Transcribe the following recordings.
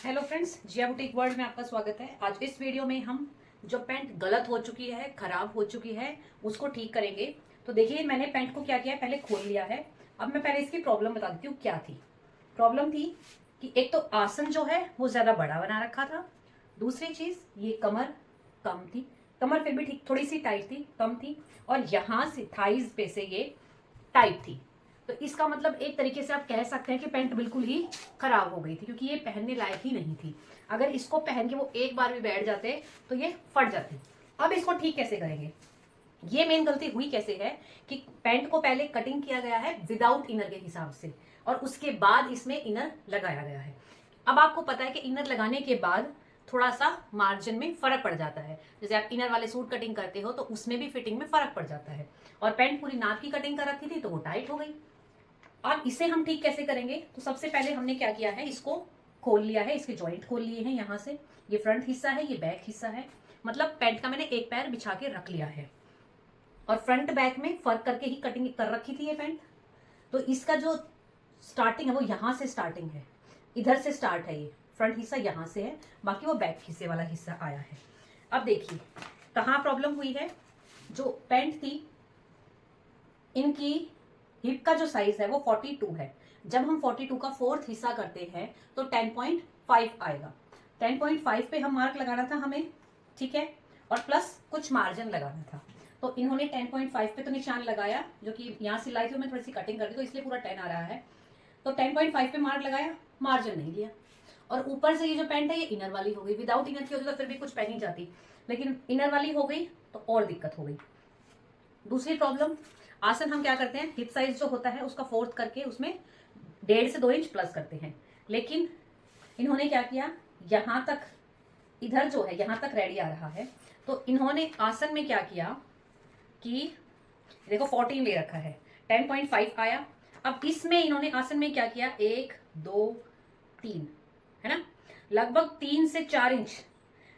Hello friends, जिया boutique world में आपका स्वागत है। आज इस वीडियो में हम जो पैंट गलत हो चुकी है, खराब हो चुकी है, उसको ठीक करेंगे। तो देखिए, मैंने पैंट को क्या किया है, पहले खोल लिया है। अब मैं पहले इसकी प्रॉब्लम बता देती हूँ क्या थी। प्रॉब्लम थी कि एक तो आसन जो है वो ज्यादा बड़ा बना रखा था। दूसरी चीज, ये कमर कम थी। कमर फिर भी ठीक, थोड़ी सी टाइट थी, कम थी। और यहाँ से थाइज पे से ये टाइट थी। तो इसका मतलब एक तरीके से आप कह सकते हैं कि पैंट बिल्कुल ही खराब हो गई थी, क्योंकि ये पहनने लायक ही नहीं थी। अगर इसको पहन के वो एक बार भी बैठ जाते तो ये फट जाती। अब इसको ठीक कैसे करेंगे? ये मेन गलती हुई कैसे है कि पैंट को पहले कटिंग किया गया है विदाउट इनर के हिसाब से, और उसके बाद इसमें इनर लगाया गया है। अब आपको पता है कि इनर लगाने के बाद थोड़ा सा मार्जिन में फर्क पड़ जाता है। जैसे आप इनर वाले सूट कटिंग करते हो तो उसमें भी फिटिंग में फर्क पड़ जाता है। और पैंट पूरी नाप की कटिंग कर रखी थी तो वो टाइट हो गई। अब इसे हम ठीक कैसे करेंगे? तो सबसे पहले हमने क्या किया है, इसको खोल लिया है, इसके जॉइंट खोल लिए हैं। यहाँ से ये फ्रंट हिस्सा है, ये बैक हिस्सा है। मतलब पैंट का मैंने एक पैर बिछा के रख लिया है, और फ्रंट बैक में फर्क करके ही कटिंग कर रखी थी ये पैंट। तो इसका जो स्टार्टिंग है वो यहाँ से स्टार्टिंग है, इधर से स्टार्ट है। ये फ्रंट हिस्सा यहाँ से है, बाकी वो बैक हिस्से वाला हिस्सा आया है। अब देखिए कहाँ प्रॉब्लम हुई है। जो पैंट थी, इनकी हिप का जो साइज है वो 42 है। जब हम 42 का फोर्थ हिस्सा करते हैं तो 10.5 आएगा। 10.5 पे हम मार्क लगाना था हमें, ठीक है, और प्लस कुछ मार्जिन लगाना था। तो इन्होंने 10.5 पे तो निशान लगाया, जो कि यहाँ सिलाई थी, मैं थोड़ी सी कटिंग कर दी तो इसलिए पूरा 10 आ रहा है। तो 10.5 पे मार्क लगाया, मार्जिन नहीं लिया। और ऊपर से ये जो पैंट है ये इनर वाली हो गई। विदाउट इनर की होती तो फिर भी कुछ पहनी जाती, लेकिन इनर वाली हो गई तो और दिक्कत हो गई। दूसरी प्रॉब्लम, आसन हम क्या करते हैं, हिप साइज जो होता है उसका फोर्थ करके उसमें 1.5 से 2 इंच प्लस करते हैं। लेकिन इन्होंने क्या किया, यहां तक, इधर जो है यहां तक रेडी आ रहा है। तो इन्होंने आसन में क्या किया कि देखो 14 ले रखा है, 10.5 आया। अब इसमें इन्होंने आसन में क्या किया, 1 2 3, है ना, लगभग 3 से 4 इंच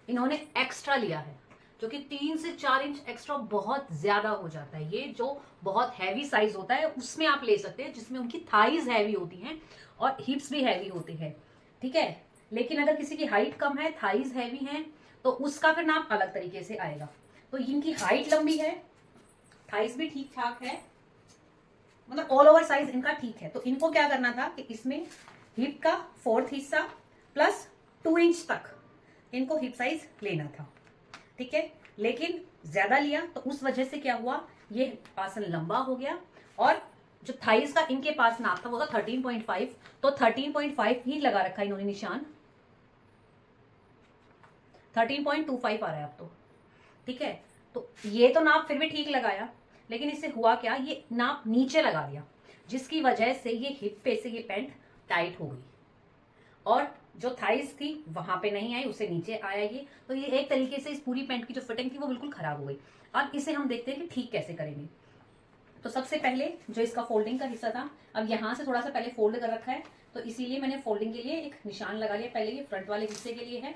इन्होंने एक्स्ट्रा लिया है। जो कि 3 से 4 इंच एक्स्ट्रा बहुत ज्यादा हो जाता है। ये जो बहुत हैवी साइज होता है उसमें आप ले सकते हैं, जिसमें उनकी थाइज हैवी होती हैं और हिप्स भी हैवी होती है, ठीक है। लेकिन अगर किसी की हाइट कम है, थाइज हैवी है, तो उसका फिर नाप अलग तरीके से आएगा। तो इनकी हाइट लंबी है, थाइज भी ठीक ठाक है, मतलब ऑल ओवर साइज इनका ठीक है। तो इनको क्या करना था कि इसमें हिप का फोर्थ हिस्सा प्लस 2 इंच तक इनको हिप साइज लेना था, ठीक है। लेकिन ज्यादा लिया तो उस वजह से क्या हुआ, ये आसन लंबा हो गया। और जो थाइज का इनके पास नाप था वो था 13.5, तो 13.5 ही लगा रखा इन्होंने निशान। 13.25 आ रहा है अब तो, ठीक है। तो ये तो नाप फिर भी ठीक लगाया, लेकिन इससे हुआ क्या, ये नाप नीचे लगा दिया, जिसकी वजह से ये हिप पे से ये पैंट टाइट हो गई। और जो थाइज थी वहां पे नहीं आई, उसे नीचे आया ये। तो ये एक तरीके से इस पूरी पैंट की जो फिटिंग थी वो बिल्कुल खराब हो गई। अब इसे हम देखते हैं कि ठीक कैसे करेंगे। तो सबसे पहले जो इसका फोल्डिंग का हिस्सा था, अब यहाँ से थोड़ा सा पहले फोल्ड कर रखा है, तो इसीलिए मैंने फोल्डिंग के लिए एक निशान लगा लिया। पहले ये फ्रंट वाले हिस्से के लिए है,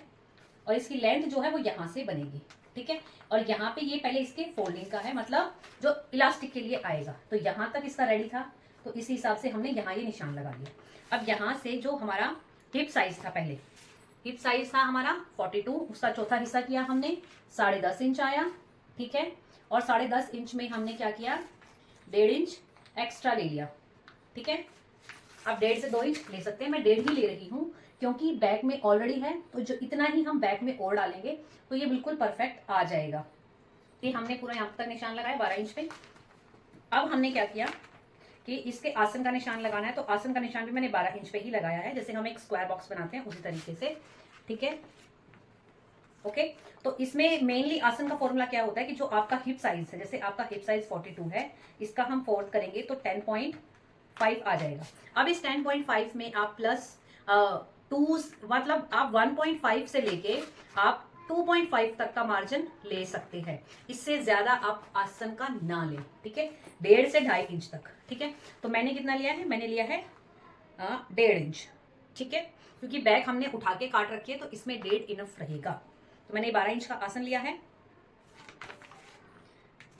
और इसकी लेंथ जो है वो यहाँ से बनेगी, ठीक है। और यहाँ पे ये पहले इसके फोल्डिंग का है, मतलब जो इलास्टिक के लिए आएगा। तो यहाँ तक इसका रेडी था, तो इस हिसाब से हमने यहाँ ये निशान लगा दिया। अब यहाँ से जो हमारा हिप साइज था, पहले हिप साइज था हमारा 42, उसका चौथा हिस्सा किया हमने, 10.5 इंच आया, ठीक है। और 10.5 इंच में हमने क्या किया, 1.5 इंच एक्स्ट्रा ले लिया, ठीक है। अब 1.5 से 2 इंच ले सकते हैं, मैं 1.5 ही ले रही हूँ क्योंकि बैक में ऑलरेडी है। तो जो इतना ही हम बैक में और डालेंगे तो ये बिल्कुल परफेक्ट आ जाएगा। ये हमने पूरा यहाँ तक निशान लगाया 12 इंच पे। अब हमने क्या किया कि इसके आसन का निशान लगाना है, तो आसन का निशान भी मैंने 12 इंच पे ही लगाया है, जैसे हम एक स्क्वायर बॉक्स बनाते हैं उसी तरीके से, ठीक है, ओके। तो इसमें मेनली आसन का फॉर्मूला क्या होता है कि जो आपका हिप साइज है, जैसे आपका हिप साइज 42 है, इसका हम फोर्थ करेंगे तो 10.5 आ जाएगा। अब इस 10.5 में आप प्लस 2, मतलब आप 1.5 से लेके आप 2.5 तक का मार्जिन ले सकते हैं। इससे ज्यादा आप आसन का ना लें, ठीक है, 1.5 से 2.5 इंच तक, ठीक है। तो मैंने कितना लिया है, मैंने लिया है 1.5 इंच, ठीक है, क्योंकि बैक हमने उठा के काट रखी है तो इसमें 1.5 इनफ रहेगा। तो मैंने 12 इंच का आसन लिया है,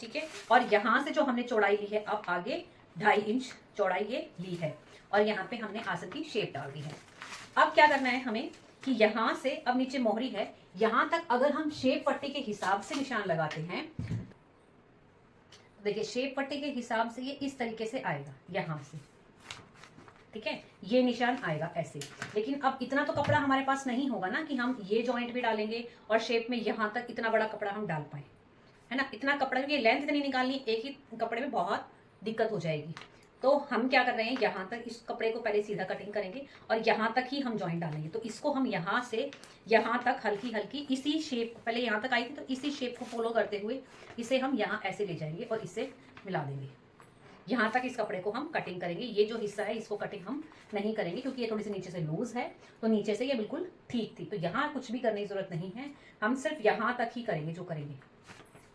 ठीक है। और यहां से जो हमने चौड़ाई ली है, अब आगे 2.5 इंच चौड़ाई ये ली है, और यहाँ पे हमने आसन की शेप डाल दी है। अब क्या करना है हमें कि यहाँ से अब नीचे मोहरी है, यहाँ तक अगर हम शेप पट्टी के हिसाब से निशान लगाते हैं, देखिए शेप पट्टी के हिसाब से ये इस तरीके से आएगा यहाँ से, ठीक है, ये निशान आएगा ऐसे। लेकिन अब इतना तो कपड़ा हमारे पास नहीं होगा ना कि हम ये जॉइंट भी डालेंगे और शेप में यहाँ तक इतना बड़ा कपड़ा हम डाल पाए, है ना। इतना कपड़ा, क्योंकि लेंथ इतनी निकालनी एक ही कपड़े में बहुत दिक्कत हो जाएगी। तो हम क्या कर रहे हैं, यहाँ तक इस कपड़े को पहले सीधा कटिंग करेंगे और यहाँ तक ही हम जॉइंट डालेंगे। तो इसको हम यहाँ से यहाँ तक हल्की हल्की इसी शेप, पहले यहाँ तक आई थी तो इसी शेप को फॉलो करते हुए इसे हम यहाँ ऐसे ले जाएंगे और इसे मिला देंगे। यहाँ तक इस कपड़े को हम कटिंग करेंगे। ये जो हिस्सा है इसको कटिंग हम नहीं करेंगे क्योंकि ये थोड़ी सी नीचे से लूज है, तो नीचे से ये बिल्कुल ठीक थी, तो यहाँ कुछ भी करने की जरूरत नहीं है, हम सिर्फ यहाँ तक ही करेंगे जो करेंगे,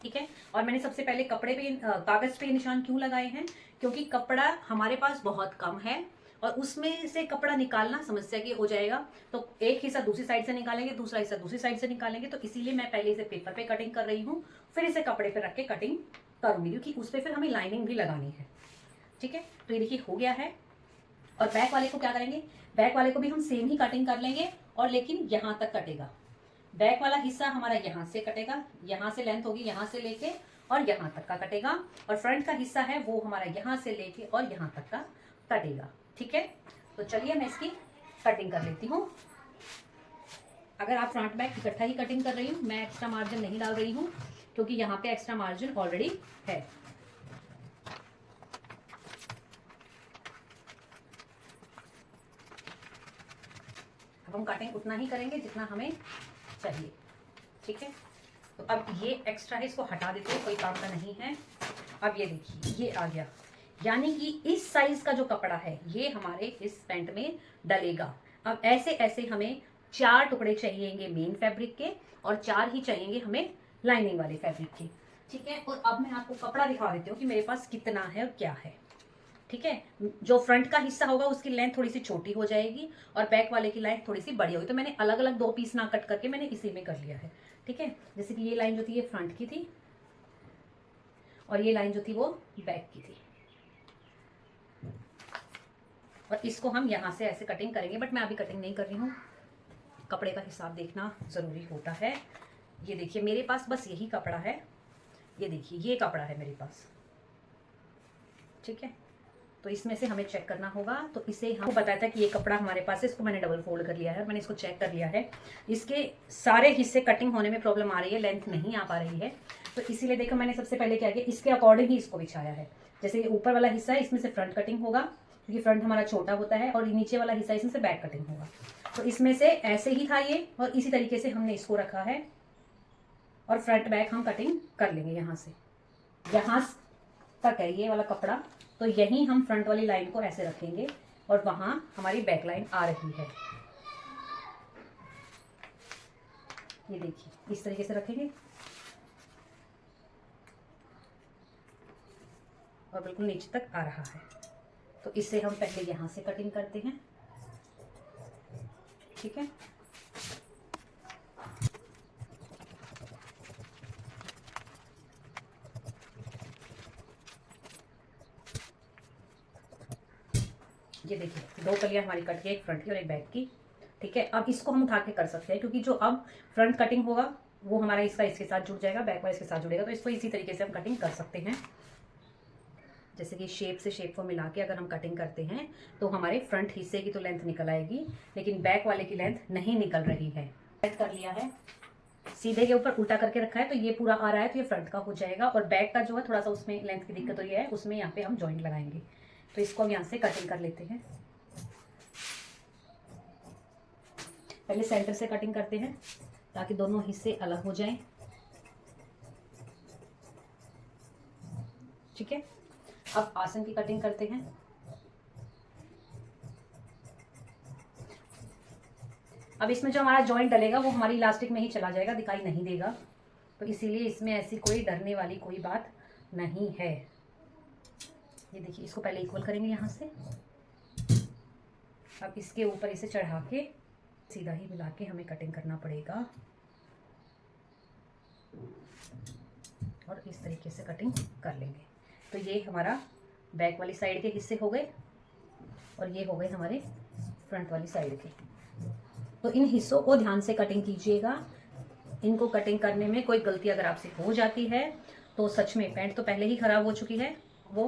ठीक है। और मैंने सबसे पहले कपड़े पे कागज पे निशान क्यों लगाए हैं, क्योंकि कपड़ा हमारे पास बहुत कम है और उसमें से कपड़ा निकालना समस्या की हो जाएगा। तो एक हिस्सा दूसरी साइड से निकालेंगे, दूसरा हिस्सा दूसरी साइड से निकालेंगे, तो इसीलिए मैं पहले इसे पेपर पे कटिंग कर रही हूँ, फिर इसे कपड़े पे रख के कटिंग करूंगी, क्योंकि उस पर फिर हमें लाइनिंग भी लगानी है, ठीक है। तो ये देखिए हो गया है। और बैक वाले को क्या करेंगे, बैक वाले को भी हम सेम ही कटिंग कर लेंगे और लेकिन यहाँ तक कटेगा। बैक वाला हिस्सा हमारा यहाँ से कटेगा, यहाँ से लेंथ होगी यहाँ से लेके और यहाँ तक का कटेगा, और फ्रंट का हिस्सा है वो हमारा यहाँ से लेके और यहाँ तक का कटेगा, ठीक है। तो चलिए मैं इसकी कटिंग कर लेती हूँ। अगर आप फ्रंट बैक इकट्ठा ही कटिंग कर रही हूँ, मैं एक्स्ट्रा मार्जिन नहीं डाल रही हूँ क्योंकि यहाँ पे एक्स्ट्रा मार्जिन ऑलरेडी है। अब हम कटिंग उतना ही करेंगे जितना हमें चाहिए, ठीक है। तो अब ये एक्स्ट्रा है, इसको हटा देते हैं, कोई काम का नहीं है। अब ये देखिए ये आ गया, यानी कि इस साइज का जो कपड़ा है ये हमारे इस पैंट में डलेगा। अब ऐसे ऐसे हमें 4 टुकड़े चाहिएंगे मेन फैब्रिक के और 4 ही चाहिएंगे हमें लाइनिंग वाले फैब्रिक के, ठीक है। और अब मैं आपको कपड़ा दिखा देती हूँ कि मेरे पास कितना है और क्या है, ठीक है। जो फ्रंट का हिस्सा होगा उसकी लेंथ थोड़ी सी छोटी हो जाएगी और बैक वाले की लेंथ थोड़ी सी बड़ी होगी, तो मैंने अलग अलग 2 पीस ना कट करके मैंने इसी में कर लिया है, ठीक है। जैसे कि ये लाइन जो थी ये फ्रंट की थी और ये लाइन जो थी वो बैक की थी, और इसको हम यहाँ से ऐसे कटिंग करेंगे, बट मैं अभी कटिंग नहीं कर रही हूँ, कपड़े का हिसाब देखना ज़रूरी होता है। ये देखिए मेरे पास बस यही कपड़ा है, ये देखिए ये कपड़ा है मेरे पास, ठीक है। तो इसमें से हमें चेक करना होगा, तो इसे हमको बताया था कि ये कपड़ा हमारे पास है, इसको मैंने डबल फोल्ड कर लिया है, मैंने इसको चेक कर लिया है। इसके सारे हिस्से कटिंग होने में प्रॉब्लम आ रही है, लेंथ नहीं आ पा रही है, तो इसीलिए देखो मैंने सबसे पहले क्या किया, इसके अकॉर्डिंग ही इसको बिछाया है। जैसे ये ऊपर वाला हिस्सा है इसमें से फ्रंट कटिंग होगा क्योंकि फ्रंट हमारा छोटा होता है, और नीचे वाला हिस्सा इसमें से बैक कटिंग होगा। तो इसमें से ऐसे ही था ये, और इसी तरीके से हमने इसको रखा है और फ्रंट बैक हम कटिंग कर लेंगे। यहाँ से यहाँ तक है ये वाला कपड़ा, तो यहीं हम फ्रंट वाली लाइन को ऐसे रखेंगे और वहां हमारी बैक लाइन आ रही है, ये देखिए इस तरीके से रखेंगे और बिल्कुल नीचे तक आ रहा है। तो इससे हम पहले यहां से कटिंग करते हैं, ठीक है। ये देखिए 2 कलियां हमारी कट गई, एक फ्रंट की और एक बैक की, ठीक है। अब इसको हम उठा के कर सकते हैं क्योंकि जो अब फ्रंट कटिंग होगा वो हमारा इसका इसके साथ जुड़ जाएगा, बैक वाला इसके साथ जुड़ेगा, तो इसको इसी तरीके से हम कटिंग कर सकते हैं। जैसे कि शेप से शेप को मिला के अगर हम कटिंग करते हैं तो हमारे फ्रंट हिस्से की तो लेंथ निकल आएगी, लेकिन बैक वाले की लेंथ नहीं निकल रही है। सेट कर लिया है, सीधे के ऊपर उल्टा करके रखा है, तो ये पूरा आ रहा है, तो ये फ्रंट का हो जाएगा। और बैक का जो है थोड़ा सा उसमें लेंथ की दिक्कत हो रही है, उसमें यहाँ पे हम जॉइंट लगाएंगे। तो इसको हम यहाँ से कटिंग कर लेते हैं। पहले सेंटर से कटिंग करते हैं ताकि दोनों हिस्से अलग हो जाएं, ठीक है। अब आसन की कटिंग करते हैं। अब इसमें जो हमारा जॉइंट डलेगा वो हमारी इलास्टिक में ही चला जाएगा, दिखाई नहीं देगा, तो इसीलिए इसमें ऐसी कोई डरने वाली कोई बात नहीं है। ये देखिए इसको पहले इक्वल करेंगे यहाँ से, अब इसके ऊपर इसे चढ़ा के सीधा ही मिला के हमें कटिंग करना पड़ेगा और इस तरीके से कटिंग कर लेंगे। तो ये हमारा बैक वाली साइड के हिस्से हो गए और ये हो गए हमारे फ्रंट वाली साइड के। तो इन हिस्सों को ध्यान से कटिंग कीजिएगा। इनको कटिंग करने में कोई गलती अगर आपसे हो जाती है तो सच में पैंट तो पहले ही खराब हो चुकी है, वो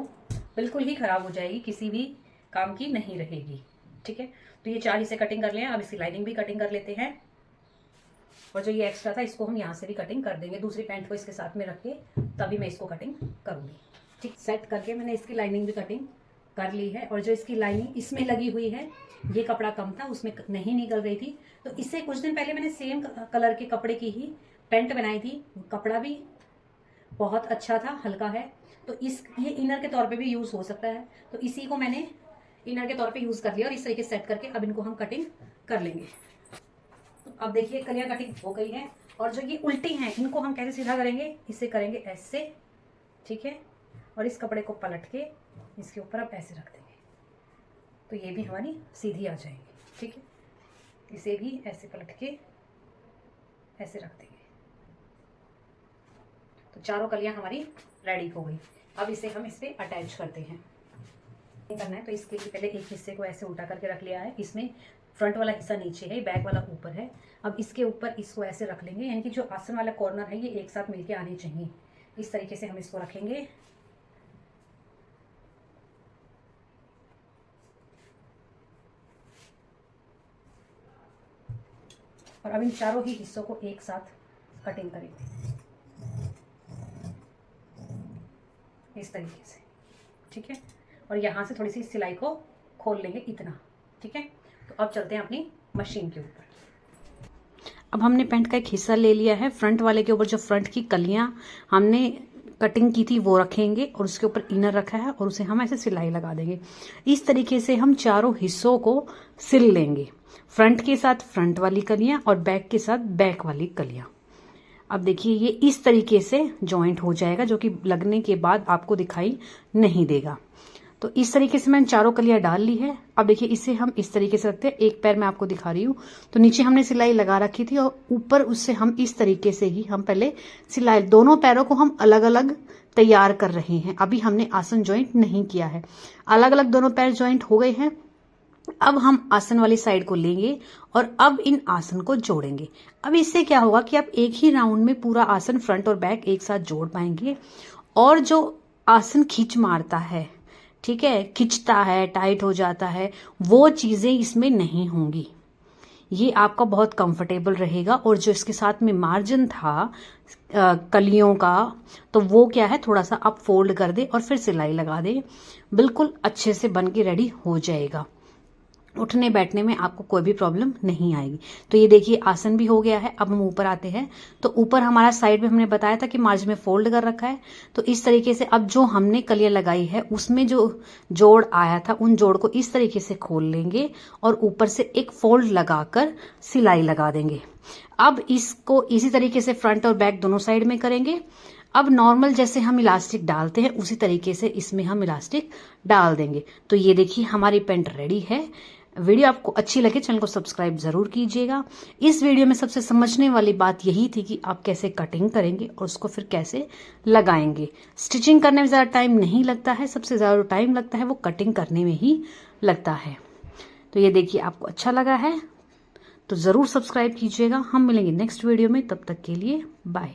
बिल्कुल ही खराब हो जाएगी, किसी भी काम की नहीं रहेगी। ठीक है, तो ये 4 हिस्से कटिंग कर लें। अब इसकी लाइनिंग भी कटिंग कर लेते हैं, और जो ये एक्स्ट्रा था इसको हम यहाँ से भी कटिंग कर देंगे। दूसरी पैंट को इसके साथ में रख के तभी मैं इसको कटिंग करूँगी। ठीक, सेट करके मैंने इसकी लाइनिंग भी कटिंग कर ली है। और जो इसकी लाइनिंग इसमें लगी हुई है, ये कपड़ा कम था, उसमें नहीं निकल रही थी, तो इससे कुछ दिन पहले मैंने सेम कलर के कपड़े की ही पैंट बनाई थी। कपड़ा भी बहुत अच्छा था, हल्का है, तो ये इनर के तौर पे भी यूज़ हो सकता है। तो इसी को मैंने इनर के तौर पे यूज़ कर लिया और इस तरीके से सेट करके अब इनको हम कटिंग कर लेंगे। तो अब देखिए कलियां कटिंग हो गई है। और जो ये उल्टी हैं इनको हम कैसे सीधा करेंगे, इसे करेंगे ऐसे। ठीक है, और इस कपड़े को पलट के इसके ऊपर अब ऐसे रख देंगे, तो ये भी हमारी सीधी आ जाएगी। ठीक है, इसे भी ऐसे पलट के ऐसे रख देंगे, तो चारों कलियां हमारी रेडी हो गई। अब इसे हम इस पे अटैच करते हैं। करना है तो इसके लिए पहले एक हिस्से को ऐसे उल्टा करके रख लिया है। इसमें फ्रंट वाला हिस्सा नीचे है, बैक वाला ऊपर है। अब इसके ऊपर इसको ऐसे रख लेंगे, यानी कि जो आसन वाला कॉर्नर है ये एक साथ मिलके आने चाहिए। इस तरीके से हम इसको रखेंगे। और अब इन चारों ही हिस्सों को एक साथ कटिंग करेंगे इस तरीके से। ठीक है, और यहाँ से थोड़ी सी सिलाई को खोल लेंगे इतना। ठीक है, तो अब चलते हैं अपनी मशीन के ऊपर। अब हमने पैंट का एक हिस्सा ले लिया है, फ्रंट वाले के ऊपर जो फ्रंट की कलियां हमने कटिंग की थी वो रखेंगे, और उसके ऊपर इनर रखा है और उसे हम ऐसे सिलाई लगा देंगे। इस तरीके से हम चारों हिस्सों को सिल लेंगे, फ्रंट के साथ फ्रंट वाली कलियां और बैक के साथ बैक वाली कलियां। अब देखिए ये इस तरीके से जॉइंट हो जाएगा, जो कि लगने के बाद आपको दिखाई नहीं देगा। तो इस तरीके से मैंने चारों कलियां डाल ली है। अब देखिए इसे हम इस तरीके से रखते हैं। एक पैर मैं आपको दिखा रही हूँ, तो नीचे हमने सिलाई लगा रखी थी और ऊपर उससे हम इस तरीके से ही हम पहले सिलाई, दोनों पैरों को हम अलग अलग तैयार कर रहे हैं। अभी हमने आसन ज्वाइंट नहीं किया है, अलग अलग दोनों पैर ज्वाइंट हो गए हैं। अब हम आसन वाली साइड को लेंगे और अब इन आसन को जोड़ेंगे। अब इससे क्या होगा कि आप एक ही राउंड में पूरा आसन फ्रंट और बैक एक साथ जोड़ पाएंगे, और जो आसन खींच मारता है, ठीक है, खिंचता है, टाइट हो जाता है, वो चीजें इसमें नहीं होंगी। ये आपका बहुत कंफर्टेबल रहेगा। और जो इसके साथ में मार्जिन था कलियों का, तो वो क्या है, थोड़ा सा आप फोल्ड कर दे और फिर सिलाई लगा दे, बिल्कुल अच्छे से बन के रेडी हो जाएगा। उठने बैठने में आपको कोई भी प्रॉब्लम नहीं आएगी। तो ये देखिए आसन भी हो गया है। अब हम ऊपर आते हैं, तो ऊपर हमारा साइड में हमने बताया था कि मार्जिन में फोल्ड कर रखा है, तो इस तरीके से अब जो हमने कलियां लगाई है उसमें जो जोड़ आया था उन जोड़ को इस तरीके से खोल लेंगे और ऊपर से एक फोल्ड लगाकर सिलाई लगा देंगे। अब इसको इसी तरीके से फ्रंट और बैक दोनों साइड में करेंगे। अब नॉर्मल जैसे हम इलास्टिक डालते हैं उसी तरीके से इसमें हम इलास्टिक डाल देंगे। तो ये देखिए हमारी पैंट रेडी है। वीडियो आपको अच्छी लगे चैनल को सब्सक्राइब जरूर कीजिएगा। इस वीडियो में सबसे समझने वाली बात यही थी कि आप कैसे कटिंग करेंगे और उसको फिर कैसे लगाएंगे। स्टिचिंग करने में ज्यादा टाइम नहीं लगता है, सबसे ज्यादा टाइम लगता है वो कटिंग करने में ही लगता है। तो ये देखिए आपको अच्छा लगा है तो जरूर सब्सक्राइब कीजिएगा। हम मिलेंगे नेक्स्ट वीडियो में, तब तक के लिए बाय।